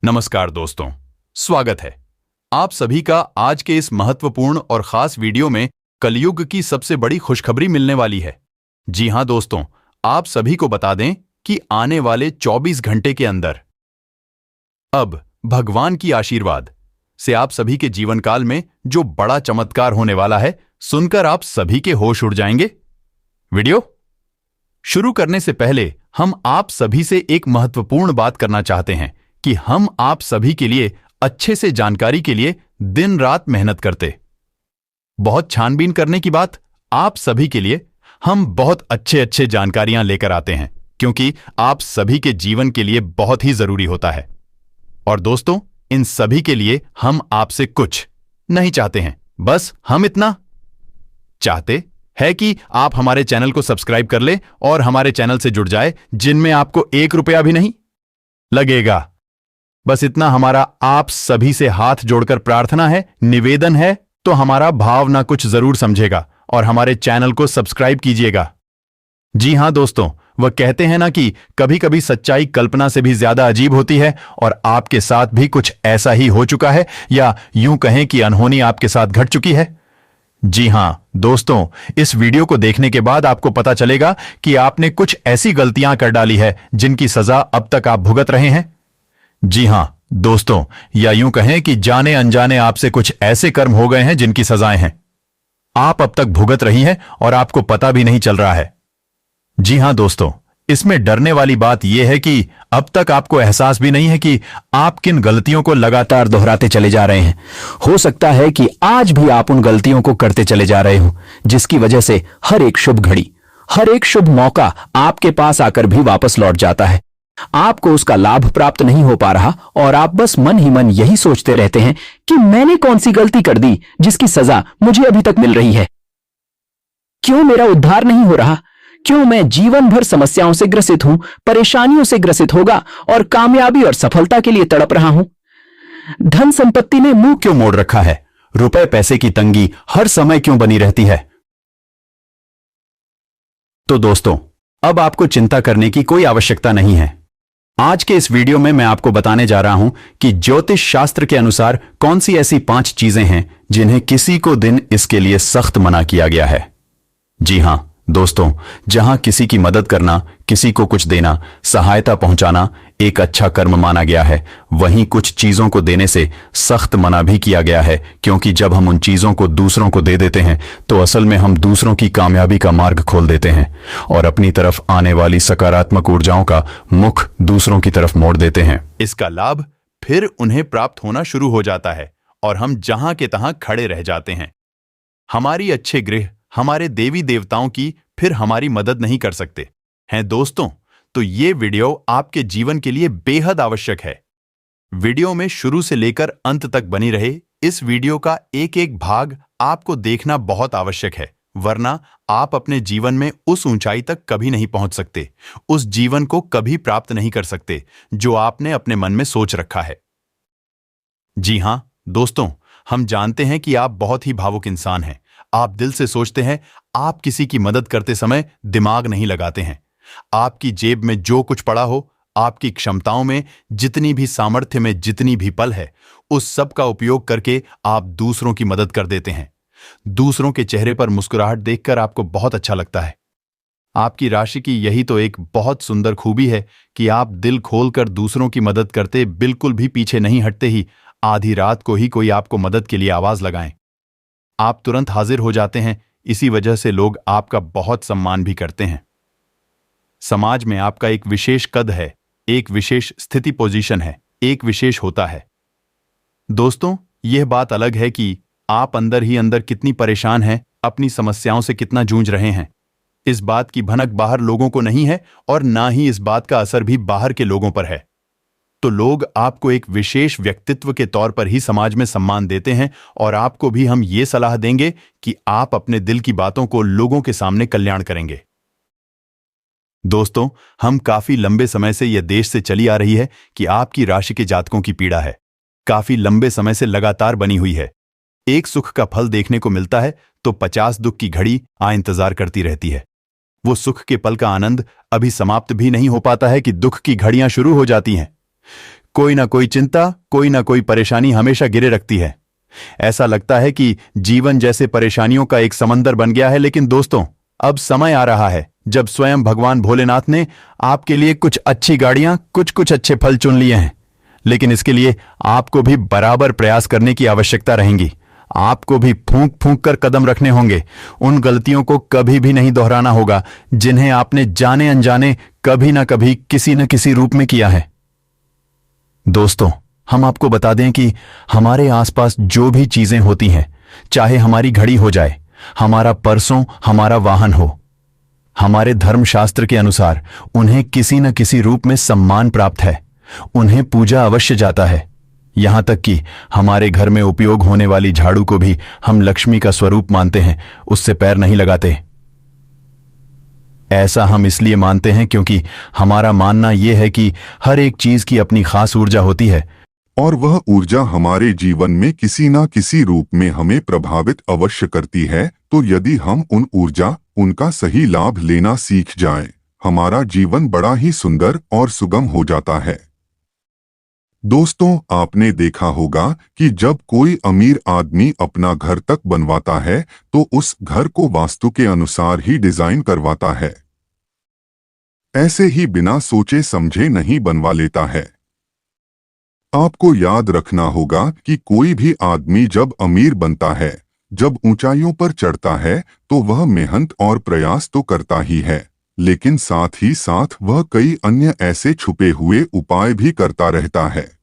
नमस्कार दोस्तों, स्वागत है आप सभी का आज के इस महत्वपूर्ण और खास वीडियो में। कलयुग की सबसे बड़ी खुशखबरी मिलने वाली है। जी हां दोस्तों, आप सभी को बता दें कि आने वाले 24 घंटे के अंदर अब भगवान की आशीर्वाद से आप सभी के जीवन काल में जो बड़ा चमत्कार होने वाला है, सुनकर आप सभी के होश उड़ जाएंगे। वीडियो शुरू करने से पहले हम आप सभी से एक महत्वपूर्ण बात करना चाहते हैं कि हम आप सभी के लिए अच्छे से जानकारी के लिए दिन रात मेहनत करते, बहुत छानबीन करने की बात आप सभी के लिए हम बहुत अच्छे जानकारियां लेकर आते हैं, क्योंकि आप सभी के जीवन के लिए बहुत ही जरूरी होता है। और दोस्तों, इन सभी के लिए हम आपसे कुछ नहीं चाहते हैं, बस हम इतना चाहते हैं कि आप हमारे चैनल को सब्सक्राइब कर ले और हमारे चैनल से जुड़ जाए, जिनमें आपको 1 रुपया भी नहीं लगेगा। बस इतना हमारा आप सभी से हाथ जोड़कर प्रार्थना है, निवेदन है, तो हमारा भाव ना कुछ जरूर समझेगा और हमारे चैनल को सब्सक्राइब कीजिएगा। जी हां दोस्तों, वह कहते हैं ना कि कभी कभी सच्चाई कल्पना से भी ज्यादा अजीब होती है, और आपके साथ भी कुछ ऐसा ही हो चुका है, या यूं कहें कि अनहोनी आपके साथ घट चुकी है। जी हां दोस्तों, इस वीडियो को देखने के बाद आपको पता चलेगा कि आपने कुछ ऐसी गलतियां कर डाली है जिनकी सजा अब तक आप भुगत रहे हैं। जी हां दोस्तों, या यूं कहें कि जाने अनजाने आपसे कुछ ऐसे कर्म हो गए हैं जिनकी सजाएं हैं आप अब तक भुगत रही हैं और आपको पता भी नहीं चल रहा है। जी हां दोस्तों, इसमें डरने वाली बात यह है कि अब तक आपको एहसास भी नहीं है कि आप किन गलतियों को लगातार दोहराते चले जा रहे हैं। हो सकता है कि आज भी आप उन गलतियों को करते चले जा रहे हो, जिसकी वजह से हर एक शुभ घड़ी, हर एक शुभ मौका आपके पास आकर भी वापस लौट जाता है। आपको उसका लाभ प्राप्त नहीं हो पा रहा और आप बस मन ही मन यही सोचते रहते हैं कि मैंने कौन सी गलती कर दी जिसकी सजा मुझे अभी तक मिल रही है। क्यों मेरा उद्धार नहीं हो रहा? क्यों मैं जीवन भर समस्याओं से ग्रसित हूं, परेशानियों से ग्रसित होगा और कामयाबी और सफलता के लिए तड़प रहा हूं? धन संपत्ति ने मुंह क्यों मोड़ रखा है? रुपए पैसे की तंगी हर समय क्यों बनी रहती है? तो दोस्तों, अब आपको चिंता करने की कोई आवश्यकता नहीं है। आज के इस वीडियो में मैं आपको बताने जा रहा हूं कि ज्योतिष शास्त्र के अनुसार कौन सी ऐसी 5 चीजें हैं जिन्हें किसी को दिन इसके लिए सख्त मना किया गया है। जी हां दोस्तों, जहां किसी की मदद करना, किसी को कुछ देना, सहायता पहुंचाना एक अच्छा कर्म माना गया है, वहीं कुछ चीजों को देने से सख्त मना भी किया गया है, क्योंकि जब हम उन चीजों को दूसरों को दे देते हैं तो असल में हम दूसरों की कामयाबी का मार्ग खोल देते हैं और अपनी तरफ आने वाली सकारात्मक ऊर्जाओं का मुख दूसरों की तरफ मोड़ देते हैं। इसका लाभ फिर उन्हें प्राप्त होना शुरू हो जाता है और हम जहां के तहां खड़े रह जाते हैं। हमारी अच्छे गृह, हमारे देवी देवताओं की फिर हमारी मदद नहीं कर सकते हैं दोस्तों। तो ये वीडियो आपके जीवन के लिए बेहद आवश्यक है। वीडियो में शुरू से लेकर अंत तक बनी रहे। इस वीडियो का एक एक भाग आपको देखना बहुत आवश्यक है, वरना आप अपने जीवन में उस ऊंचाई तक कभी नहीं पहुंच सकते, उस जीवन को कभी प्राप्त नहीं कर सकते जो आपने अपने मन में सोच रखा है। जी हां दोस्तों, हम जानते हैं कि आप बहुत ही भावुक इंसान हैं। आप दिल से सोचते हैं, आप किसी की मदद करते समय दिमाग नहीं लगाते हैं। आपकी जेब में जो कुछ पड़ा हो, आपकी क्षमताओं में जितनी भी सामर्थ्य में जितनी भी पल है, उस सब का उपयोग करके आप दूसरों की मदद कर देते हैं। दूसरों के चेहरे पर मुस्कुराहट देखकर आपको बहुत अच्छा लगता है। आपकी राशि की यही तो एक बहुत सुंदर खूबी है कि आप दिल खोलकर दूसरों की मदद करते बिल्कुल भी पीछे नहीं हटते ही आधी रात को ही कोई आपको मदद के लिए आवाज लगाएं, आप तुरंत हाजिर हो जाते हैं। इसी वजह से लोग आपका बहुत सम्मान भी करते हैं। समाज में आपका एक विशेष कद है, एक विशेष स्थिति पोजीशन है, एक विशेष होता है। दोस्तों, यह बात अलग है कि आप अंदर ही अंदर कितनी परेशान हैं, अपनी समस्याओं से कितना जूझ रहे हैं। इस बात की भनक बाहर लोगों को नहीं है और ना ही इस बात का असर भी बाहर के लोगों पर है। तो लोग आपको एक विशेष व्यक्तित्व के तौर पर ही समाज में सम्मान देते हैं, और आपको भी हम ये सलाह देंगे कि आप अपने दिल की बातों को लोगों के सामने कल्याण करेंगे। दोस्तों, हम काफी लंबे समय से यह देश से चली आ रही है कि आपकी राशि के जातकों की पीड़ा है, काफी लंबे समय से लगातार बनी हुई है। एक सुख का फल देखने को मिलता है तो 50 दुख की घड़ी इंतजार करती रहती है। वो सुख के पल का आनंद अभी समाप्त भी नहीं हो पाता है कि दुख की घड़ियां शुरू हो जाती हैं। कोई ना कोई चिंता, कोई ना कोई परेशानी हमेशा गिरे रखती है। ऐसा लगता है कि जीवन जैसे परेशानियों का एक समंदर बन गया है। लेकिन दोस्तों, अब समय आ रहा है जब स्वयं भगवान भोलेनाथ ने आपके लिए कुछ अच्छी गाड़ियां, कुछ अच्छे फल चुन लिए हैं। लेकिन इसके लिए आपको भी बराबर प्रयास करने की आवश्यकता रहेगी। आपको भी फूंक फूंक कर कदम रखने होंगे। उन गलतियों को कभी भी नहीं दोहराना होगा जिन्हें आपने जाने अनजाने कभी ना कभी किसी न किसी रूप में किया है। दोस्तों, हम आपको बता दें कि हमारे आसपास जो भी चीजें होती हैं, चाहे हमारी घड़ी हो जाए, हमारा परसों, हमारा वाहन हो, हमारे धर्मशास्त्र के अनुसार उन्हें किसी न किसी रूप में सम्मान प्राप्त है। उन्हें पूजा अवश्य जाता है। यहां तक कि हमारे घर में उपयोग होने वाली झाड़ू को भी हम लक्ष्मी का स्वरूप मानते हैं, उससे पैर नहीं लगाते। ऐसा हम इसलिए मानते हैं क्योंकि हमारा मानना यह है कि हर एक चीज की अपनी खास ऊर्जा होती है और वह ऊर्जा हमारे जीवन में किसी न किसी रूप में हमें प्रभावित अवश्य करती है। तो यदि हम उनका सही लाभ लेना सीख जाएं, हमारा जीवन बड़ा ही सुंदर और सुगम हो जाता है। दोस्तों, आपने देखा होगा कि जब कोई अमीर आदमी अपना घर तक बनवाता है तो उस घर को वास्तु के अनुसार ही डिजाइन करवाता है। ऐसे ही बिना सोचे समझे नहीं बनवा लेता है। आपको याद रखना होगा कि कोई भी आदमी जब अमीर बनता है, जब ऊंचाइयों पर चढ़ता है, तो वह मेहनत और प्रयास तो करता ही है, लेकिन साथ ही साथ वह कई अन्य ऐसे छुपे हुए उपाय भी करता रहता है।